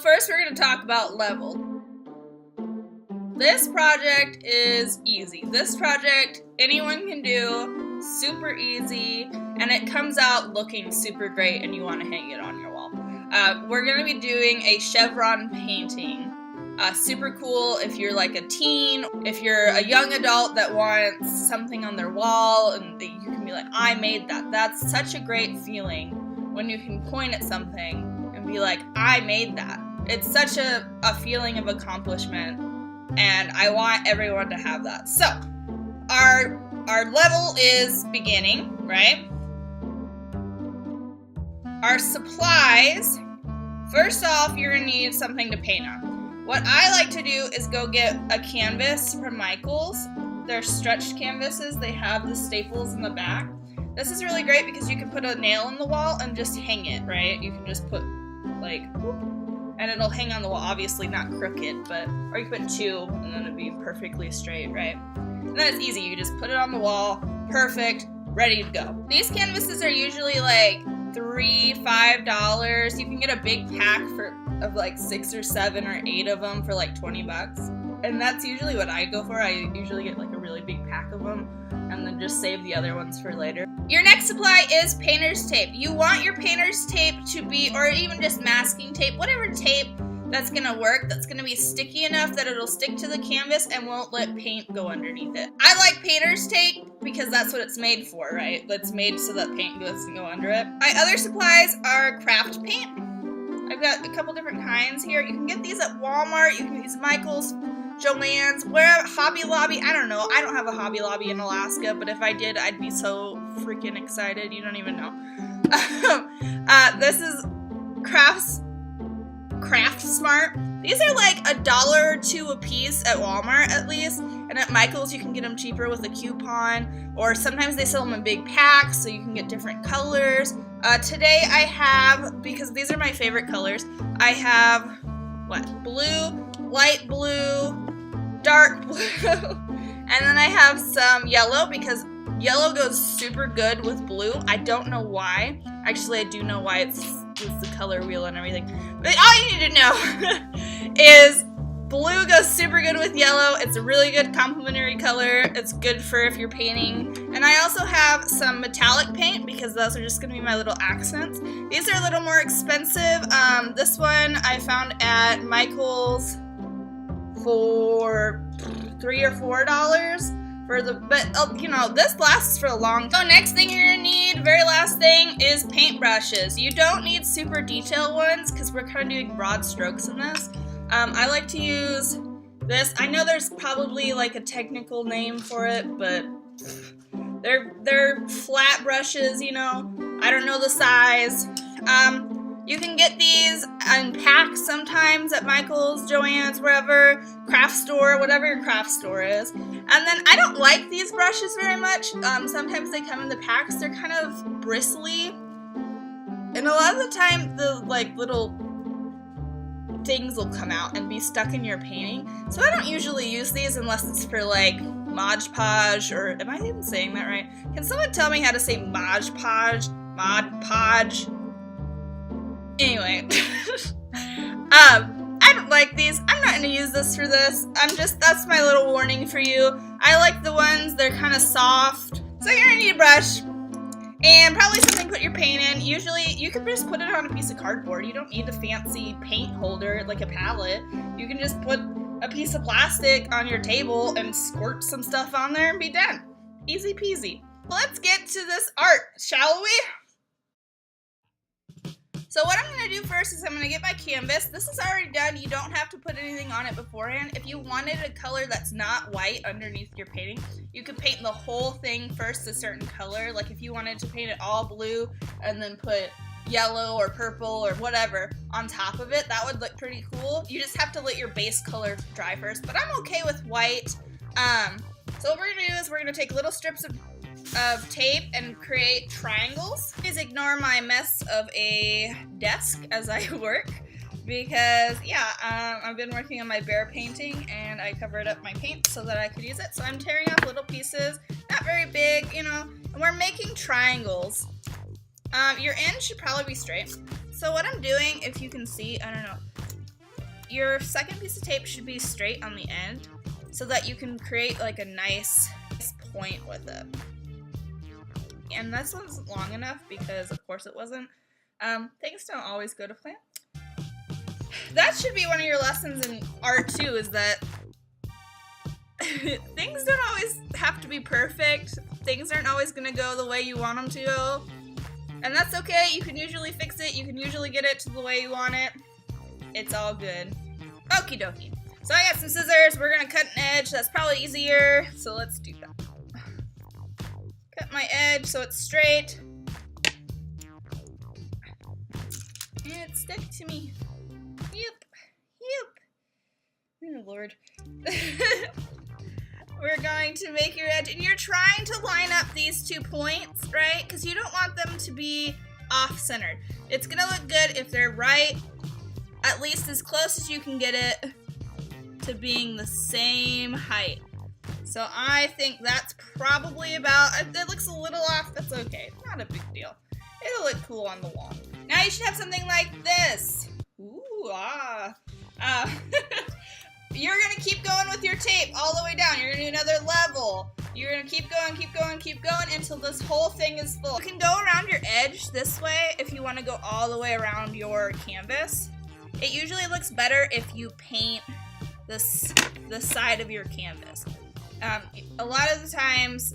first we're going to talk about level. This project is easy. This project anyone can do, super easy, and it comes out looking super great and you want to hang it on your wall. We're going to be doing a chevron painting. Super cool if you're like a teen, if you're a young adult that wants something on their wall and you can be like, I made that. That's such a great feeling when you can point at something and be like, I made that. It's such a feeling of accomplishment, and I want everyone to have that. So, our level is beginning, right? Our supplies, first off, you're gonna need something to paint on. What I like to do is go get a canvas from Michael's. They're stretched canvases, they have the staples in the back. This is really great because you can put a nail in the wall and just hang it, right? You can just put like, whoop, and it'll hang on the wall, obviously not crooked, but, or you put two and then it'd be perfectly straight, right? And then it's easy, you just put it on the wall, perfect, ready to go. These canvases are usually like $3, $5. You can get a big pack of like 6 or 7 or 8 of them for like 20 bucks. And that's usually what I go for. I usually get like a really big pack of them and then just save the other ones for later. Your next supply is painter's tape. You want your painter's tape to be, or even just masking tape, whatever tape that's gonna work, that's gonna be sticky enough that it'll stick to the canvas and won't let paint go underneath it. I like painter's tape because that's what it's made for, right? It's made so that paint doesn't go under it. My other supplies are craft paint. I've got a couple different kinds here. You can get these at Walmart, you can use Michael's, Joann's, wherever, Hobby Lobby, I don't know. I don't have a Hobby Lobby in Alaska, but if I did, I'd be so freaking excited. You don't even know. This is Craft Smart. These are like $1 or $2 a piece at Walmart at least, and at Michael's you can get them cheaper with a coupon, or sometimes they sell them in big packs so you can get different colors. Today I have, because these are my favorite colors, I have, blue, light blue, dark blue, and then I have some yellow because yellow goes super good with blue. I don't know why. Actually, I do know why. It's the color wheel and everything. But all you need to know is blue goes super good with yellow. It's a really good complementary color. It's good for if you're painting. And I also have some metallic paint because those are just going to be my little accents. These are a little more expensive. This one I found at Michael's for $3 or $4 but you know, this lasts for a long time. So next thing you're gonna need, very last thing, is paintbrushes. You don't need super detailed ones because we're kind of doing broad strokes in this. I like to use this. I know there's probably like a technical name for it, but they're flat brushes, you know. I don't know the size. You can get these in packs sometimes at Michael's, Joann's, wherever, craft store, whatever your craft store is. And then I don't like these brushes very much. Sometimes they come in the packs. They're kind of bristly. And a lot of the time, the like little things will come out and be stuck in your painting. So I don't usually use these unless it's for like Mod Podge, or am I even saying that right? Can someone tell me how to say Mod Podge? Mod Podge? Anyway, I don't like these. I'm not gonna use this for this. That's my little warning for you. I like the ones, they're kind of soft. So you're gonna need a brush and probably something to put your paint in. Usually you can just put it on a piece of cardboard. You don't need a fancy paint holder like a palette. You can just put a piece of plastic on your table and squirt some stuff on there and be done. Easy peasy. Let's get to this art, shall we? So what I'm going to do first is I'm going to get my canvas. This is already done. You don't have to put anything on it beforehand. If you wanted a color that's not white underneath your painting, you could paint the whole thing first a certain color. Like if you wanted to paint it all blue and then put yellow or purple or whatever on top of it, that would look pretty cool. You just have to let your base color dry first, but I'm okay with white. So what we're going to do is we're going to take little strips of tape and create triangles. Please ignore my mess of a desk as I work because I've been working on my bear painting and I covered up my paint so that I could use it. So I'm tearing off little pieces, not very big, you know, and we're making triangles. Your end should probably be straight. So what I'm doing, if you can see, I don't know, your second piece of tape should be straight on the end so that you can create like a nice point with it. And this one's long enough because of course it wasn't. Things don't always go to plan. That should be one of your lessons in art too, is that things don't always have to be perfect. Things aren't always gonna go the way you want them to go. And that's okay, you can usually fix it, you can usually get it to the way you want it. It's all good. Okie dokie. So I got some scissors, we're gonna cut an edge, that's probably easier, so let's do that. Cut my edge so it's straight. And stick to me. Yep. Oh Lord. We're going to make your edge, and you're trying to line up these 2 points, right? Because you don't want them to be off-centered. It's gonna look good if they're right, at least as close as you can get it to being the same height. So I think that's probably about, it looks a little off, that's okay. Not a big deal. It'll look cool on the wall. Now you should have something like this. Ooh, You're gonna keep going with your tape all the way down. You're gonna do another level. You're gonna keep going until this whole thing is full. You can go around your edge this way if you wanna go all the way around your canvas. It usually looks better if you paint the side of your canvas. A lot of the times,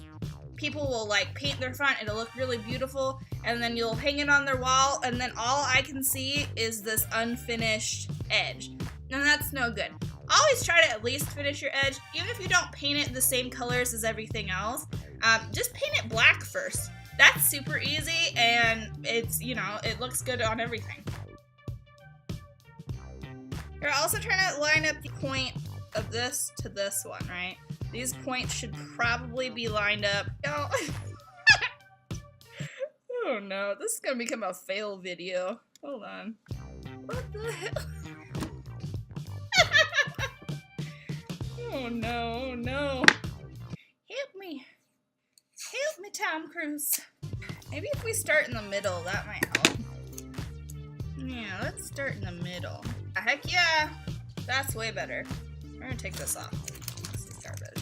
people will like paint their front, it'll look really beautiful, and then you'll hang it on their wall, and then all I can see is this unfinished edge. And that's no good. Always try to at least finish your edge, even if you don't paint it the same colors as everything else. Just paint it black first. That's super easy, and it's, you know, it looks good on everything. You're also trying to line up the point of this to this one, right? These points should probably be lined up. Oh, oh no, this is gonna become a fail video. Hold on. What the hell? Oh no, oh no. Help me. Help me, Tom Cruise. Maybe if we start in the middle, that might help. Yeah, let's start in the middle. Heck yeah! That's way better. We're gonna take this off. This is garbage.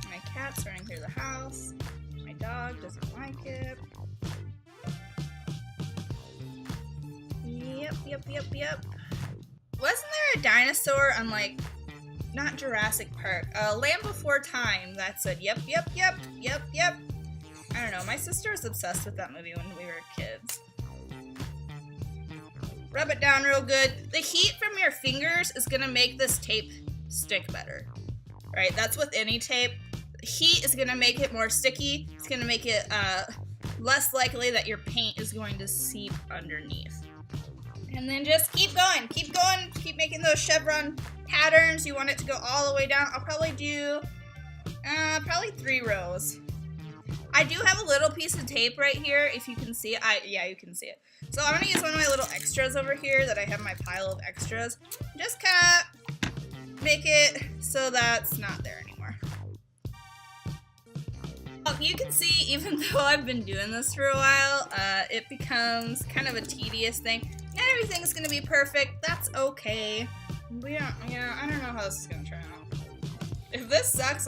My cat's running through the house. My dog doesn't like it. Yep. Wasn't there a dinosaur on, like, not Jurassic Park, Land Before Time that said yep. I don't know, my sister was obsessed with that movie when we were kids. Rub it down real good. The heat from your fingers is gonna make this tape stick better, right? That's with any tape. Heat is gonna make it more sticky. It's gonna make it less likely that your paint is going to seep underneath. And then just keep going, keep making those chevron patterns. You want it to go all the way down. I'll probably do probably 3 rows. I do have a little piece of tape right here, if you can see it. Yeah, you can see it. So I'm gonna use one of my little extras over here that I have in my pile of extras. Just kind of make it so that's not there anymore. You can see, even though I've been doing this for a while, it becomes kind of a tedious thing. Not everything's gonna be perfect. That's okay. I don't know how this is gonna turn out. If this sucks,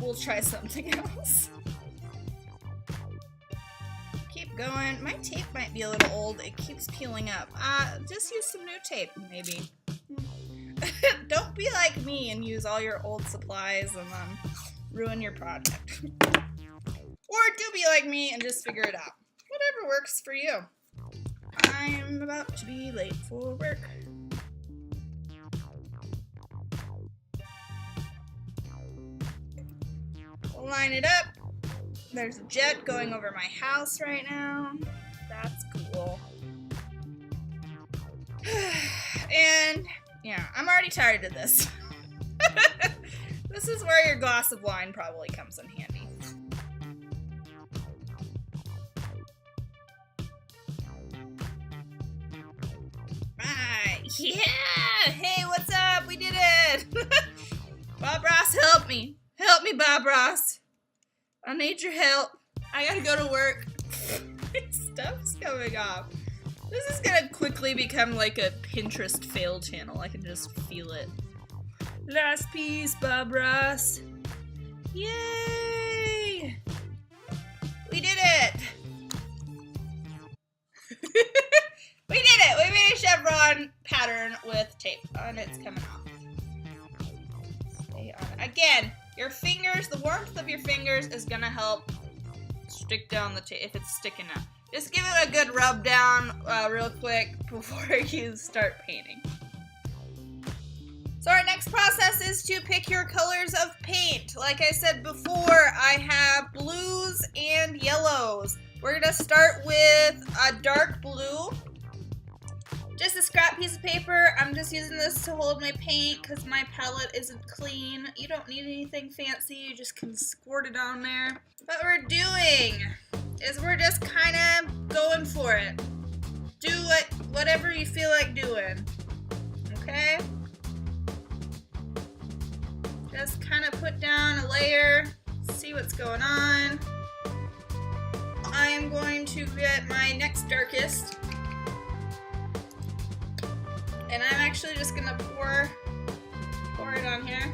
we'll try something else. Keep going. My tape might be a little old. It keeps peeling up. Just use some new tape, maybe. Don't be like me and use all your old supplies and ruin your project. Or do be like me and just figure it out. Whatever works for you. I'm about to be late for work. Line it up. There's a jet going over my house right now. That's cool. And yeah, I'm already tired of this. This is where your glass of wine probably comes in handy. Yeah! Hey, what's up? We did it! Bob Ross, help me. Help me, Bob Ross. I need your help. I gotta go to work. Stuff's coming off. This is gonna quickly become like a Pinterest fail channel. I can just feel it. Last piece, Bob Ross. Yay! We did it! We did it! We made a chevron pattern with tape, and it's coming off. Stay on it. Again, your fingers, the warmth of your fingers is gonna help stick down the tape if it's sticking out. Just give it a good rub down real quick before you start painting. So our next process is to pick your colors of paint. Like I said before, I have blues and yellows. We're gonna start with a dark blue. Just a scrap piece of paper. I'm just using this to hold my paint because my palette isn't clean. You don't need anything fancy, you just can squirt it on there. What we're doing is we're just kind of going for it. Do whatever you feel like doing, okay? Just kind of put down a layer, see what's going on. I'm going to get my next darkest, and I'm actually just gonna pour it on here.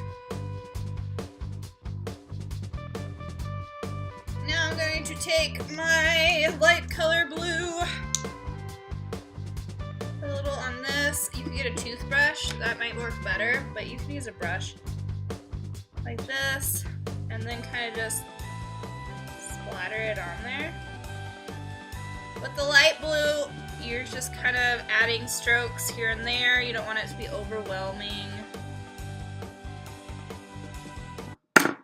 Now I'm going to take my light color blue, put a little on this. You can get a toothbrush, that might work better, but you can use a brush. Like this, and then kind of just splatter it on there. With the light blue, you're just kind of adding strokes here and there. You don't want it to be overwhelming. Ah,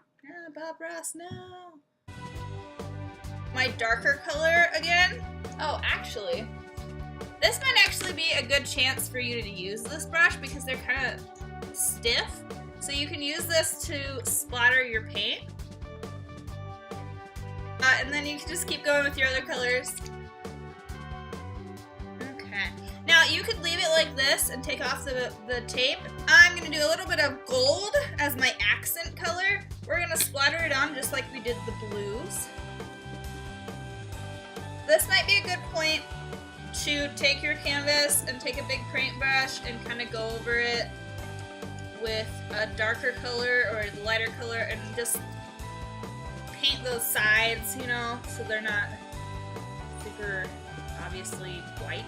Bob Ross, no. My darker color again. Oh, actually, this might actually be a good chance for you to use this brush because they're kind of stiff. So you can use this to splatter your paint. And then you can just keep going with your other colors. Okay. Now you could leave it like this and take off the tape. I'm going to do a little bit of gold as my accent color. We're going to splatter it on just like we did the blues. This might be a good point to take your canvas and take a big paintbrush and kind of go over it with a darker color or a lighter color and just paint those sides, you know, so they're not super obviously white.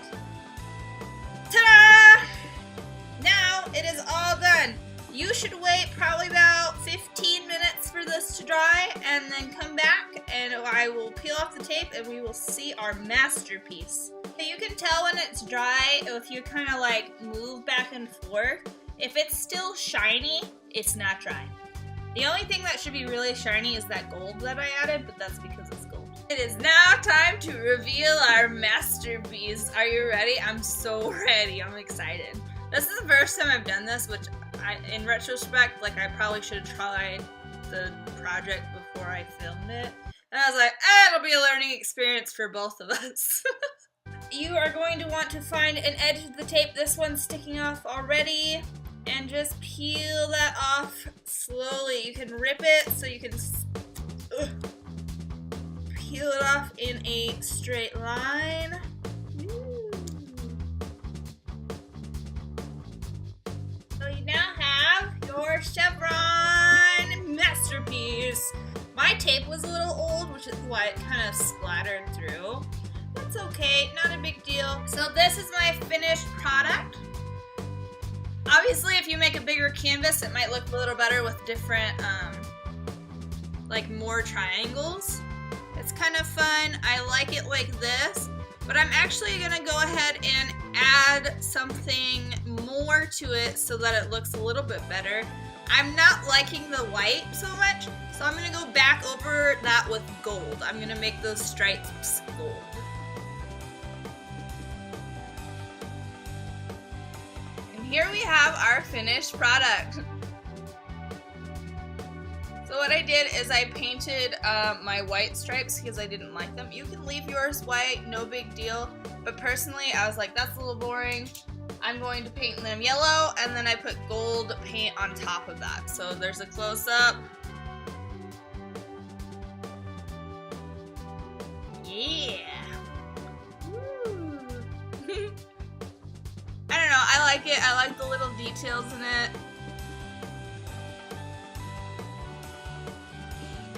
Ta-da! Now it is all done. You should wait probably about 15 minutes for this to dry and then come back and I will peel off the tape and we will see our masterpiece. You can tell when it's dry if you kind of like move back and forth. If it's still shiny, it's not dry. The only thing that should be really shiny is that gold that I added, but that's because it's gold. It is now time to reveal our masterpiece. Are you ready? I'm so ready. I'm excited. This is the first time I've done this, which in retrospect, like I probably should have tried the project before I filmed it. And I was like, it'll be a learning experience for both of us. You are going to want to find an edge of the tape. This one's sticking off already. And just peel that off slowly. You can rip it so you can peel it off in a straight line. Ooh. So you now have your chevron masterpiece. My tape was a little old, which is why it kind of splattered through. That's okay, not a big deal. So this is my finished product. Obviously, if you make a bigger canvas, it might look a little better with different, like more triangles. It's kind of fun. I like it like this, but I'm actually gonna go ahead and add something more to it so that it looks a little bit better. I'm not liking the white so much, so I'm gonna go back over that with gold. I'm gonna make those stripes gold. Here we have our finished product. So what I did is I painted my white stripes because I didn't like them. You can leave yours white, no big deal. But personally, I was like, that's a little boring. I'm going to paint them yellow, and then I put gold paint on top of that. So there's a close-up. Yeah. Woo. it. I like the little details in it.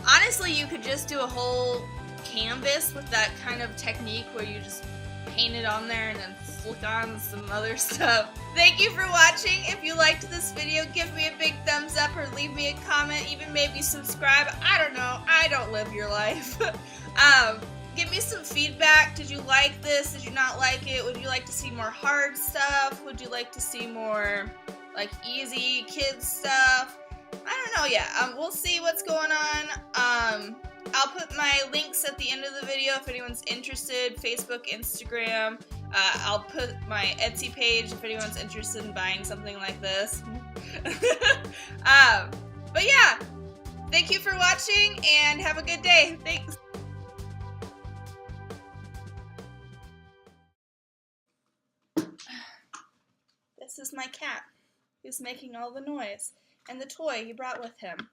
Honestly, you could just do a whole canvas with that kind of technique where you just paint it on there and then flick on some other stuff. Thank you for watching. If you liked this video, give me a big thumbs up or leave me a comment, even maybe subscribe. I don't know. I don't live your life. Give me some feedback. Did you like this? Did you not like it? Would you like to see more hard stuff? Would you like to see more like easy kids stuff? I don't know yet. We'll see what's going on. I'll put my links at the end of the video if anyone's interested. Facebook, Instagram. I'll put my Etsy page if anyone's interested in buying something like this. But yeah, thank you for watching and have a good day. Thanks. This is my cat who's making all the noise and the toy he brought with him.